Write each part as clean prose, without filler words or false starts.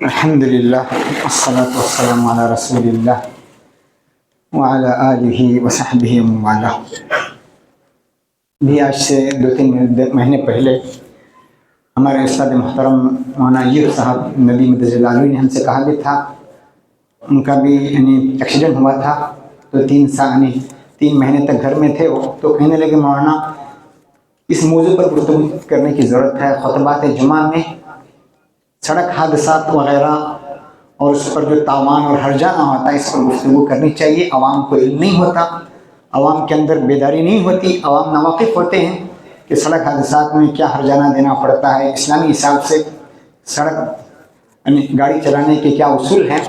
الحمدللہ والصلاة والسلام علی رسول اللہ وعلی آلہ وصحبہ ومن والہ۔ بھی آج سے 2-3 مہینے پہلے ہمارے استاد محترم مولانا ایوب صاحب نبی مدد جلالہ نے ہم سے کہا بھی تھا، ان کا بھی ایکسیڈنٹ ہوا تھا تو 3 مہینے تک گھر میں تھے وہ، تو کہنے لگے مولانا اس موضوع پر گفتگو کرنے کی ضرورت ہے۔ خطبات جمعہ میں سڑک حادثات وغیرہ اور اس پر جو تاوان اور ہرجانہ ہوتا ہے اس پر گفتگو کرنی چاہیے۔ عوام کو علم نہیں ہوتا، عوام کے اندر بیداری نہیں ہوتی، عوام ناواقف ہوتے ہیں کہ سڑک حادثات میں کیا ہرجانہ دینا پڑتا ہے، اسلامی حساب سے سڑک گاڑی چلانے کے کیا اصول ہیں۔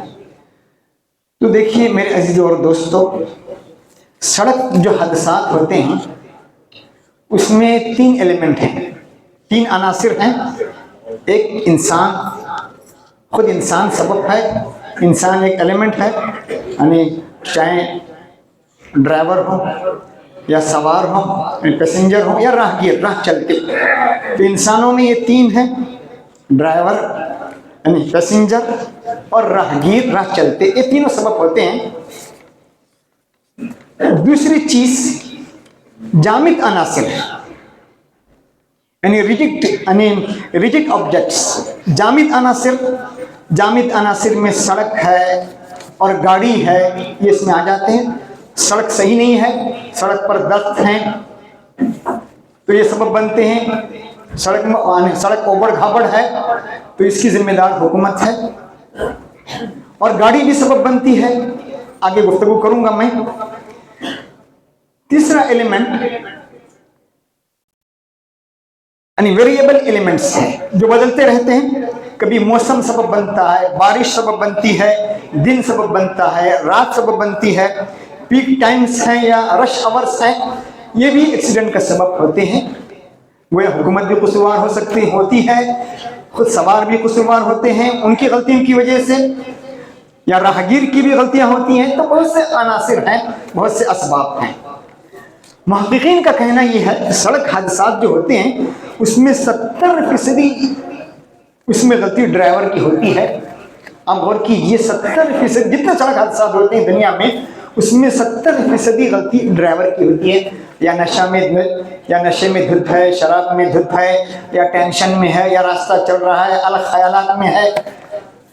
تو دیکھیے میرے عزیزوں اور دوستو، سڑک جو حادثات ہوتے ہیں اس میں 3 ایلیمنٹ ہیں، 3 عناصر ہیں۔ ایک انسان، خود انسان سبب ہے، انسان ایک ایلیمنٹ ہے، یعنی چاہے ڈرائیور ہو یا سوار ہو، پیسنجر ہو یا راہگیر، راہ چلتے، تو انسانوں میں یہ 3 ہیں، ڈرائیور یعنی پیسنجر اور راہگیر، راہ چلتے، یہ تینوں سبب ہوتے ہیں۔ دوسری چیز جامد عناصر ہے، یعنی ریجڈ آبجیکٹس، جامد عناصر میں سڑک ہے اور گاڑی ہے، یہ اس میں آ جاتے ہیں۔ سڑک صحیح نہیں ہے، سڑک پر درخت ہیں تو یہ سبب بنتے ہیں۔ سڑک اوبڑ کھابڑ ہے تو اس کی ذمہ دار حکومت ہے، اور گاڑی بھی سبب بنتی ہے، آگے گفتگو کروں گا میں۔ تیسرا ایلیمنٹ یعنی ویریبل ایلیمنٹس ہیں جو بدلتے رہتے ہیں۔ کبھی موسم سبب بنتا ہے، بارش سبب بنتی ہے، دن سبب بنتا ہے، رات سبب بنتی ہے، پیک ٹائمز ہیں یا رش آورس ہیں، یہ بھی ایکسیڈنٹ کا سبب ہوتے ہیں۔ وہ حکومت بھی قصوروار ہوتی ہے، خود سوار بھی قصوروار ہوتے ہیں ان کی غلطیوں کی وجہ سے، یا راہگیر کی بھی غلطیاں ہوتی ہیں۔ تو بہت سے عناصر ہیں، بہت سے اسباب ہیں۔ محققین کا کہنا یہ ہے کہ سڑک حادثات جو ہوتے ہیں اس میں 70% اس میں غلطی ڈرائیور کی ہوتی ہے۔ اب غور کیجیے، 70% جتنے سڑک حادثات ہوتے ہیں دنیا میں اس میں 70% غلطی ڈرائیور کی ہوتی ہے۔ یا نشے میں دھت ہے، شراب میں دھت ہے، یا ٹینشن میں ہے، یا راستہ چل رہا ہے، الگ خیالات میں ہے،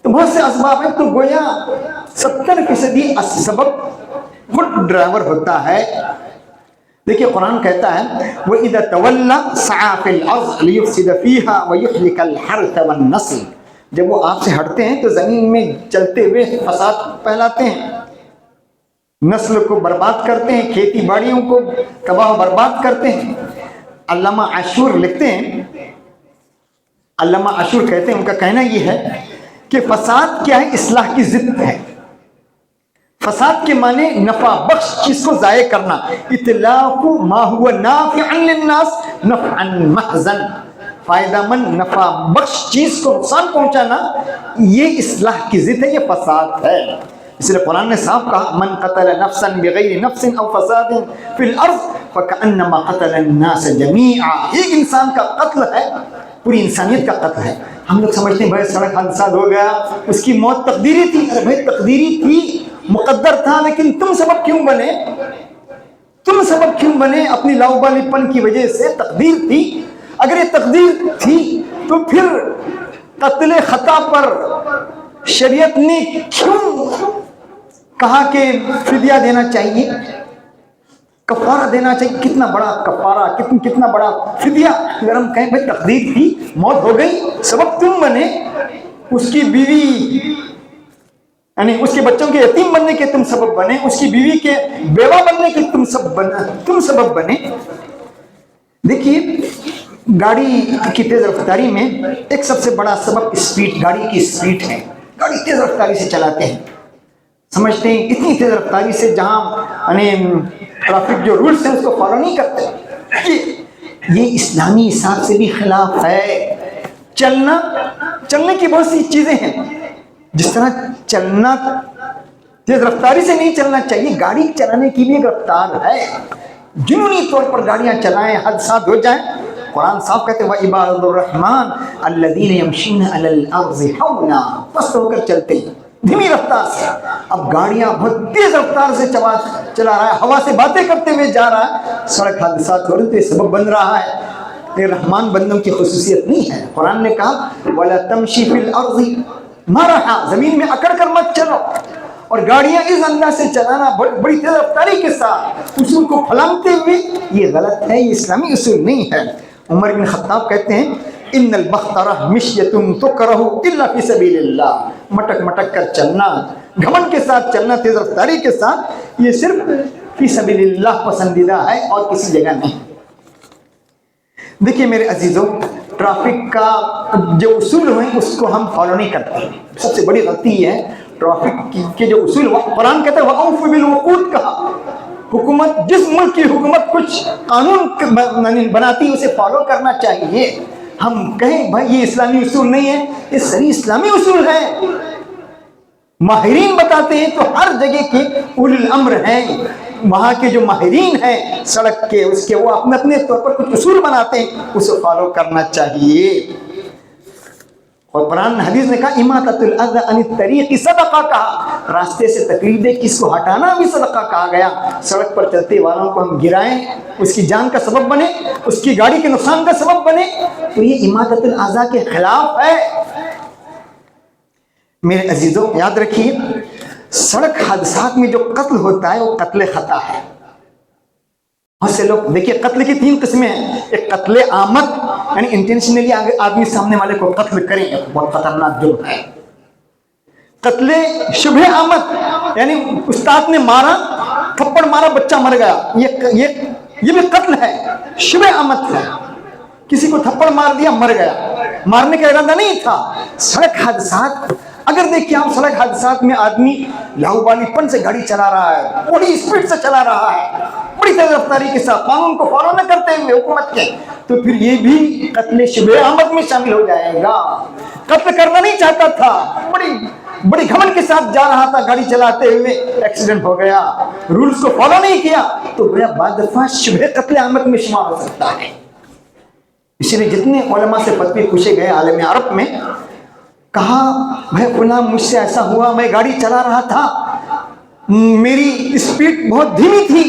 تو بہت سے اسباب ہیں۔ تو گویا 70% سبب خود ڈرائیور ہوتا ہے۔ دیکھیے قرآن کہتا ہے وَإِذَا تَوَلَّى سَعَى فِي الْأَرْضِ لِيُفْسِدَ فِيهَا وَيُهْلِكَ الْحَرْثَ وَالنَّسْلَ۔ جب وہ آپ سے ہٹتے ہیں تو زمین میں چلتے ہوئے فساد پھیلاتے ہیں، نسل کو برباد کرتے ہیں، کھیتی باڑیوں کو تباہ و برباد کرتے ہیں۔ علامہ عاشور لکھتے ہیں، علامہ عاشور کہتے ہیں، ان کا کہنا یہ ہے کہ فساد کیا ہے؟ اصلاح کی ضد ہے۔ فساد کے معنی نفع بخش چیز کو ضائع کرنا، اطلاق ما هو نافع للناس نفعا محضا، فائدہ مند نفع بخش چیز کو نقصان پہنچانا، یہ اصلاح کی ضد ہے، یہ فساد ہے۔ اس لیے قرآن نے صاف کہا من قتل نفسا بغیر نفس او فساد فی الارض فکأنما قتل الناس جمیعا۔ ایک انسان کا قتل ہے، پوری انسانیت کا قتل ہے۔ ہم لوگ سمجھتے ہیں بھائی سڑک حادثات ہو گیا، اس کی موت تقدیری تھی۔ ارے بھائی تقدیری تھی، مقدر تھا، لیکن تم سبب کیوں بنے؟ تم سبب کیوں بنے؟ اپنی لاؤبالی پن کی وجہ سے تقدیر تھی۔ اگر یہ تقدیر تھی تو پھر قتل خطا پر شریعت نے کیوں کہا کہ فدیہ دینا چاہیے، کفارہ دینا چاہیے؟ کتنا بڑا کفارہ، کتنا بڑا فدیہ۔ اگر ہم کہیں بھائی تقدیر تھی، موت ہو گئی، سبب تم بنے، اس کی بیوی یعنی اس کے بچوں کے یتیم بننے کے تم سبب بنے، اس کی بیوی کے بیوہ بننے کے تم سبب بنے۔ دیکھیے گاڑی کی تیز رفتاری میں ایک سب سے بڑا سبب اسپیڈ، گاڑی کی اسپیڈ ہے۔ گاڑی تیز رفتاری سے چلاتے ہیں، سمجھتے ہیں اتنی تیز رفتاری سے جہاں ٹریفک جو رولز ہیں اس کو فالو نہیں کرتے۔ یہ اسلامی حساب سے بھی خلاف ہے۔ چلنے کی بہت سی چیزیں ہیں، جس طرح چلنا تیز رفتاری سے نہیں چلنا چاہیے، گاڑی چلانے کی بھی ایک رفتار ہے۔ جنونی طور پر گاڑیاں چلائیں، حادثات ہو جائیں، قرآن صاف کہتے ہیں وَعِبَادُ الرَّحْمَنِ الَّذِينَ يَمْشُونَ عَلَى الْأَرْضِ حَوْنًا، پست ہو کر چلتے ہیں دھیمی رفتار سے. اب گاڑیاں بہت تیز رفتار سے چلا رہا ہے، ہوا سے باتیں کرتے ہوئے جا رہا ہے، سڑک حادثات ہو رہے تو یہ سبب بن رہا ہے. یہ رحمان بندوں کی خصوصیت نہیں ہے. قرآن نے کہا وَلَا تَمْشِي فِي الْأَرْضِ مَرَحًا، زمین میں اکڑ کر مت چلو. اور گاڑیاں اس انداز سے چلانا بڑی تیز رفتاری کے ساتھ اصول کو پھلانگتے ہوئے، یہ غلط ہے، یہ اسلامی اصول نہیں ہے. عمر بن خطاب کہتے ہیں ان البخترہ مشیۃ تکرہ الا فی سبیل اللہ، مٹک مٹک کر چلنا، گھمنڈ کے ساتھ چلنا، تیز رفتاری کے ساتھ، یہ صرف فی سبیل اللہ پسندیدہ ہے اور کسی جگہ نہیں. دیکھیے میرے عزیزوں، ٹریفک کا جو اصول ہوئے اس کو ہم فالو نہیں کرتے. سب سے بڑی غلطی یہ ہے ٹریفک کے جو اصول، قرآن کہتا ہے وَأَوْفُوا بِالْعُقُودِ، کہا حکومت، جس ملک کی حکومت کچھ قانون بناتی ہے اسے فالو کرنا چاہیے. ہم کہیں بھائی یہ اسلامی اصول نہیں ہے، یہ صحیح اسلامی اصول ہے. ماہرین بتاتے ہیں تو ہر جگہ کے اولو الامر ہیں، وہاں کے جو ماہرین ہیں سڑک کے، اس کے، وہ اپنے اپنے طور پر کچھ اصول بناتے ہیں، اسے فالو کرنا چاہیے. اور قرآن حدیث نے کہا اماطۃ الاذى عن الطریق صدقہ، کہا راستے سے تکلیف دہ کس کو ہٹانا بھی صدقہ کہا گیا. سڑک پر چلتے والوں کو ہم گرائیں، اس کی جان کا سبب بنے، اس کی گاڑی کے نقصان کا سبب بنے، تو یہ اماطۃ الاذى کے خلاف ہے. میرے عزیزوں یاد رکھیے، سڑک حادثات میں جو قتل ہوتا ہے وہ قتل خطا ہے. بہت سے لوگ دیکھیے قتل کی 3 قسمیں ہیں. ایک قتل عامد، یعنی انٹینشنلی آدمی سامنے والے کو قتل کریں، بہت خطرناک جرم ہے. قتل شبہ عامد، یعنی استاد نے مارا، تھپڑ مارا، بچہ مر گیا، یہ بھی قتل ہے، شبہ عامد ہے. کسی کو تھپڑ مار دیا، مر گیا، مارنے کا ارادہ نہیں تھا. سڑک حادثات، اگر دیکھیں آپ سڑک حادثات میں آدمی لاہوبالی پن سے گاڑی چلا رہا ہے، بڑی اسپیڈ سے چلا رہا ہے، بڑی تیز رفتاری کے ساتھ، قانون کو فالو نہ کرتے ہوئے حکومت کے، تو پھر یہ بھی قتل شبہ عامد میں شامل ہو جائے گا. قتل کرنا نہیں چاہتا تھا، بڑی گھمنڈ کے ساتھ جا رہا تھا گاڑی چلاتے ہوئے، ایکسیڈنٹ ہو گیا، رولز کو فالو نہیں کیا، تو گویا بعض دفعہ شبہ قتل عامد میں شمار ہو سکتا ہے. اسی لیے جتنے علماء سے فتوی پوچھے گئے عالم عرب میں، کہا بھائی فلاں مجھ سے ایسا ہوا، میں گاڑی چلا رہا تھا، میری اسپیڈ بہت دھیمی تھی،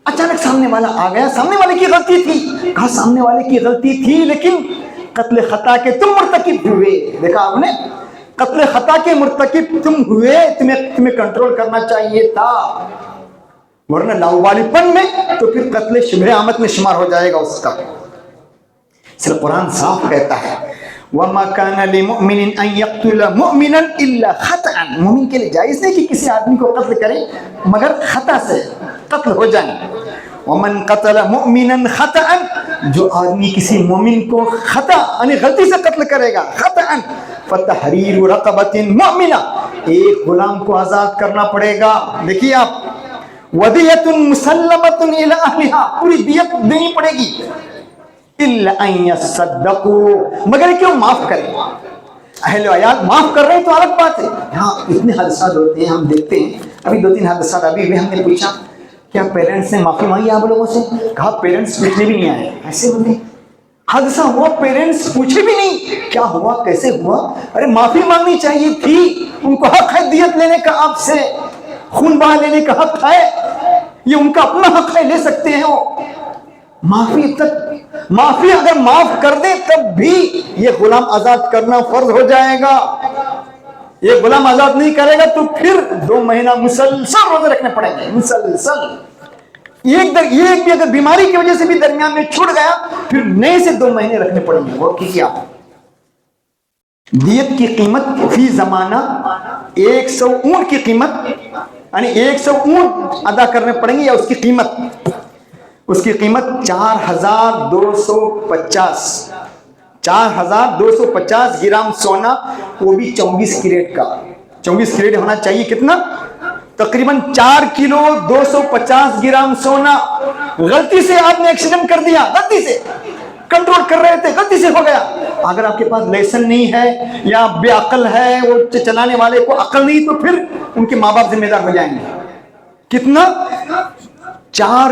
اچانک سامنے والا آ گیا، سامنے والے کی غلطی تھی. کہا سامنے والے کی غلطی تھی لیکن قتل خطا کے تم مرتکب ہوئے. دیکھا آپ نے، قتل خطا کے مرتکب تم ہوئے، تمہیں کنٹرول کرنا چاہیے تھا، ورنہ لاؤبالی پن میں تو پھر قتل شبہ عامد میں شمار ہو جائے گا اس کا. صرف قرآن صاف کہتا ہے وَمَا كَانَ لِمُؤْمِنٍ أَن يَقْتُلَ مُؤْمِنًا إِلَّا خَطَأً، مومن کے لیے جائز نہیں کہ کسی آدمی کو قتل کرے مگر خطا سے قتل ہو جائے. وَمَنْ قَتَلَ مُؤْمِنًا خَطَأً، جو آدمی کسی مومن کو خطا یعنی غلطی سے قتل کرے گا، خطأً، فَتَحْرِيرُ رَقَبَةٍ مُؤْمِنَةٍ، ایک غلام کو آزاد کرنا پڑے گا. دیکھیے آپ، وَدِيَةٌ مُسَلَّمَةٌ إِلَىٰ أَهْلِهَا، پوری دیت دینی پڑے گی. إِلَّا أَن يَصَّدَّقُوا، مگر کیوں معاف کریں. اہل عیال معاف کر رہے ہیں تو الگ بات ہے. ہاں اتنے حادثات ہوتے ہیں، ہم دیکھتے ہیں، ابھی 2-3 حادثات ابھی ہوئے. ہم نے پوچھا کیا پیرنٹس نے معافی مانگی آپ لوگوں سے؟ کہا پیرنٹس پوچھنے بھی نہیں آئے. ایسے ہوتے حادثہ ہوا، پیرنٹس پوچھے بھی نہیں کیا ہوا، کیسے ہوا. ارے معافی مانگنی چاہیے تھی، ان کو حق ہے دیت لینے کا، آپ سے خون بہا لینے کا حق ہے، یہ ان کا اپنا حق ہے، لے سکتے ہیں وہ. معافی اگر معاف کر دے تب بھی یہ غلام آزاد کرنا فرض ہو جائے گا. یہ غلام آزاد نہیں کرے گا تو پھر 2 مہینہ مسلسل روزے رکھنے پڑیں گے، مسلسل. ایک بھی اگر بیماری کی وجہ سے بھی درمیان میں چھوٹ گیا پھر نئے سے 2 مہینے رکھنے پڑیں گے. وہ کیا دیت کی قیمت فی زمانہ 100 اونٹ کی قیمت، یعنی 100 اونٹ ادا کرنے پڑیں گے، یا اس کی قیمت 4250 گرام سونا، وہ بھی 24 کیرٹ کا. 24 کیرٹ ہونا چاہیے کتنا؟ تقریباً 4 کلو 250 گرام سونا. غلطی سے آپ نے ایکسیڈنٹ کر دیا، غلطی سے کنٹرول کر رہے تھے، غلطی سے ہو گیا. اگر آپ کے پاس لائسنس نہیں ہے یا بے عقل ہے، وہ چلانے والے کو عقل نہیں، تو پھر ان کے ماں باپ ذمہ دار ہو جائیں گے. کتنا؟ 4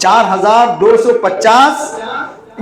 4250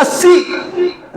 80,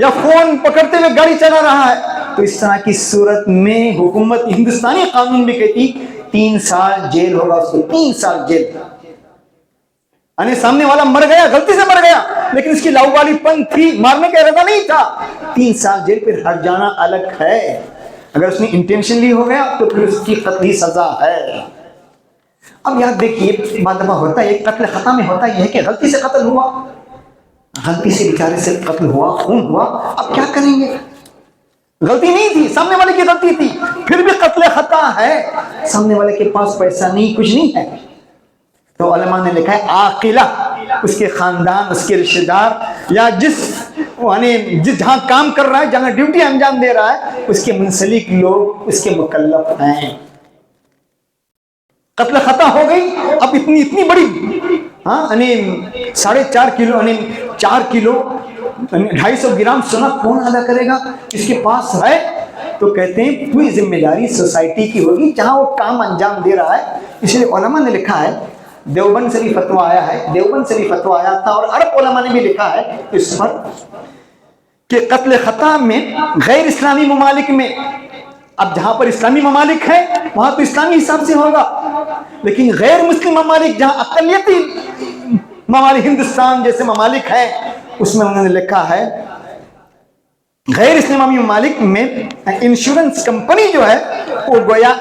یا فون پکڑتے ہوئے گاڑی چلا رہا ہے، تو اس طرح کی صورت میں حکومت ہندوستانی قانون بھی کہتی 3 سال جیل ہوگا اس کو، 3 سال جیل۔ یعنی سامنے والا مر گیا، غلطی سے مر گیا، لیکن اس کی لاوالی پن تھی، مارنے کا ارادہ نہیں تھا، 3 سال جیل، پھر ہٹ جانا الگ ہے۔ اگر اس نے انٹینشنلی ہو گیا تو پھر اس کی قتلی سزا ہے۔ اب یاد دیکھیے، بعض دفعہ ہوتا ہے قتل خطا میں ہوتا یہ ہے کہ غلطی سے قتل ہوا، غلطی سے بیچارے سے قتل ہوا، خون ہوا، اب کیا کریں گے؟ غلطی نہیں تھی، سامنے والے کی غلطی تھی، پھر بھی قتل خطا ہے، سامنے والے کے پاس پیسہ نہیں، کچھ نہیں ہے، تو علماء نے لکھا ہے عاقلہ، اس کے خاندان، اس کے رشتہ دار، یا جس جہاں کام کر رہا ہے، جہاں ڈیوٹی انجام دے رہا ہے، اس کے منسلک لوگ اس کے مکلف ہیں۔ قتل خطا ہو گئی، اب اتنی بڑی 4.5 کلو 4 کلو 250 گرام سونا کون ادا کرے گا؟ اس کے پاس ہے، تو کہتے ہیں پوری ذمہ داری سوسائٹی کی ہوگی جہاں وہ کام انجام دے رہا ہے۔ اس لیے علماء نے لکھا ہے، دیوبند سے بھی فتویٰ آیا ہے، دیوبند سے بھی فتویٰ آیا تھا، اور عرب علماء نے بھی لکھا ہے اس پر کہ قتل خطا میں غیر اسلامی ممالک میں، اب جہاں پر اسلامی ممالک ہیں وہاں تو اسلامی حساب سے ہوگا، لیکن غیر مسلم ممالک جہاں اقلیتی ممالک، ہندوستان جیسے ممالک ہیں، اس میں انہوں نے لکھا ہے غیر اسلامی ممالک میں انشورنس کمپنی جو ہے وہ گویا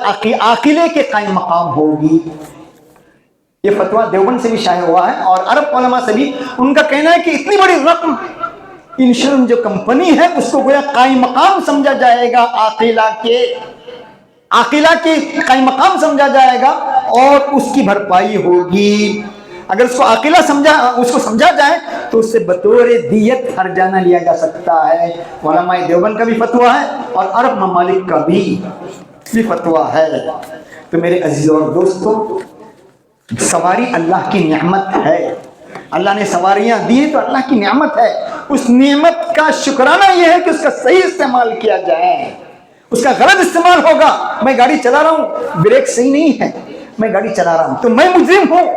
عاقلے کے قائم مقام ہوگی۔ یہ فتویٰ دیوبند سے بھی شائع ہوا ہے، اور عرب علماء سے بھی ان کا کہنا ہے کہ اتنی بڑی رقم انشورنس جو کمپنی ہے اس کو گویا قائم مقام سمجھا جائے گا، عاقلہ کے قائم مقام سمجھا جائے گا، اور اس کی بھرپائی ہوگی۔ اگر اس کو سمجھا جائے تو اس سے بطور دیت ہرجانہ لیا جا سکتا ہے۔ علماء دیوبند کا بھی فتویٰ ہے اور عرب ممالک کا بھی فتویٰ ہے۔ تو میرے عزیزوں اور دوستوں، سواری اللہ کی نعمت ہے، اللہ نے سواریاں دی تو اللہ کی نعمت ہے، اس نعمت کا شکرانہ یہ ہے کہ اس کا صحیح استعمال کیا جائے۔ اس کا غلط استعمال ہوگا، میں گاڑی چلا رہا ہوں، بریک صحیح نہیں ہے، میں گاڑی چلا رہا ہوں تو میں مجرم ہوں،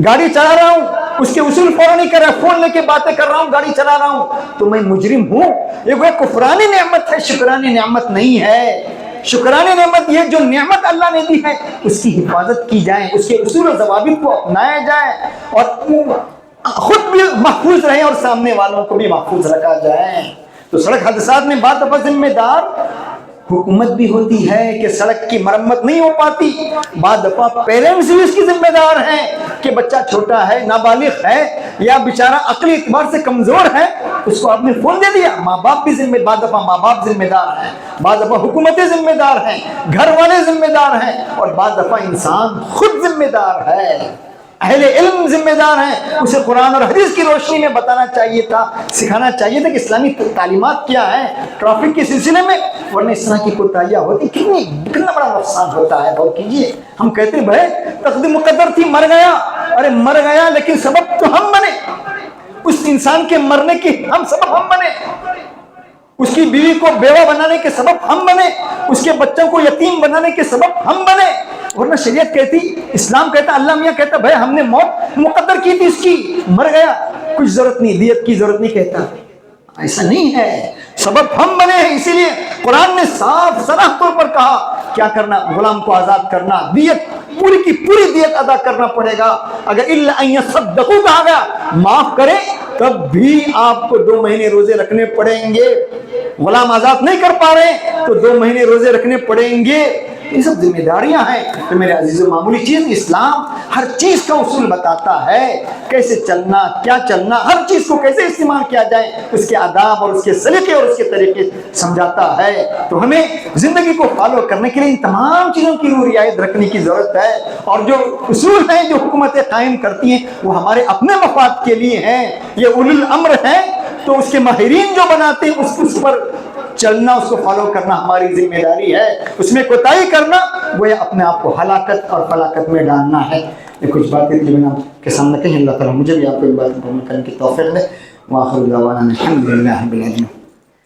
گاڑی چلا رہا ہوں، اس کے اصول فالو نہیں کر رہا، فون لے کے باتیں کر رہا ہوں، گاڑی چلا رہا ہوں تو میں مجرم ہوں۔ یہ کوئی کفرانی نعمت ہے، شکرانی نعمت نہیں ہے۔ شکرانی نعمت یہ جو نعمت اللہ نے دی ہے اس کی حفاظت کی جائے، اس کے اصول و ضوابط کو اپنایا جائے، اور خود بھی محفوظ رہے اور سامنے والوں کو بھی محفوظ رکھا جائے۔ تو سڑک حادثات میں بعض دفعہ ذمہ دار حکومت بھی ہوتی ہے کہ سڑک کی مرمت نہیں ہو پاتی، بعض دفعہ پیرنٹس بھی اس کی ذمہ دار ہیں کہ بچہ چھوٹا ہے، نابالغ ہے، یا بیچارہ عقلی اعتبار سے کمزور ہے، اس کو آپ نے فون دے دیا، ماں باپ بھی بعض دفعہ ماں باپ ذمہ دار ہیں، بعض دفعہ حکومتیں ذمہ دار ہیں، گھر والے ذمہ دار ہیں، اور بعض دفعہ انسان خود ذمہ دار ہے، اہل علم ذمہ دار ہیں۔ اسے قرآن اور حدیث کی روشنی میں بتانا چاہیے تھا، سکھانا چاہیے تھا کہ اسلامی تعلیمات کیا ہے ٹریفک کے سلسلے میں، ورنہ اس طرح کی کوتاہیاں ہوتی کتنا بڑا نقصان ہوتا ہے۔ غور کیجیے، ہم کہتے ہیں بھائی تقدیر مقدر تھی، مر گیا، ارے مر گیا لیکن سبب تو ہم بنے، اس انسان کے مرنے کی سبب ہم بنے، اس کی بیوی کو بیوہ بنانے کے سبب ہم بنے، اس کے بچوں کو یتیم بنانے کے سبب ہم بنے، ورنہ شریعت کہتی، اسلام کہتا، اللہ میاں کہتا بھائی ہم نے موت مقدر کی تھی اس کی، مر گیا، کچھ ضرورت نہیں، دیت کی ضرورت نہیں، کہتا ایسا نہیں ہے، سبب ہم بنے ہیں۔ اسی لیے قرآن نے صاف صراح طور پر کہا کیا کرنا، غلام کو آزاد کرنا، دیت پوری کی پوری دیت ادا کرنا پڑے گا، اگر الا ان یصدقوا کہا گیا معاف کرے تب بھی آپ کو 2 مہینے روزے رکھنے پڑیں گے، غلام آزاد نہیں کر پا رہے تو 2 مہینے روزے رکھنے پڑیں گے، یہ سب ذمہ داریاں ہیں۔ تو میرے عزیزو، معمولی چیز اسلام ہر چیز کا اصول بتاتا ہے، کیسے چلنا، کیا چلنا، ہر چیز کو کیسے استعمال کیا جائے، اس کے آداب اور اس کے سلیقے اور اس کے طریقے سمجھاتا ہے۔ تو ہمیں زندگی کو فالو کرنے کے لیے ان تمام چیزوں کی رعایت رکھنے کی ضرورت ہے، اور جو اصول ہیں جو حکومتیں قائم کرتی ہیں وہ ہمارے اپنے مفاد کے لیے ہیں، یہ اولو الامر ہیں، تو اس کے ماہرین جو بناتے ہیں اس پر چلنا، اس کو فالو کرنا ہماری ذمہ داری ہے، اس میں کوتاہی کرنا وہ اپنے آپ کو ہلاکت اور فلاکت میں ڈالنا ہے۔ یہ کچھ باتیں تھی میں آپ کے سامنے کہیں، اللہ تعالیٰ مجھے بھی آپ کو ان باتوں کو کرنے کی توفیق دے۔ وآخر دعوانا الحمد للہ رب العالمین۔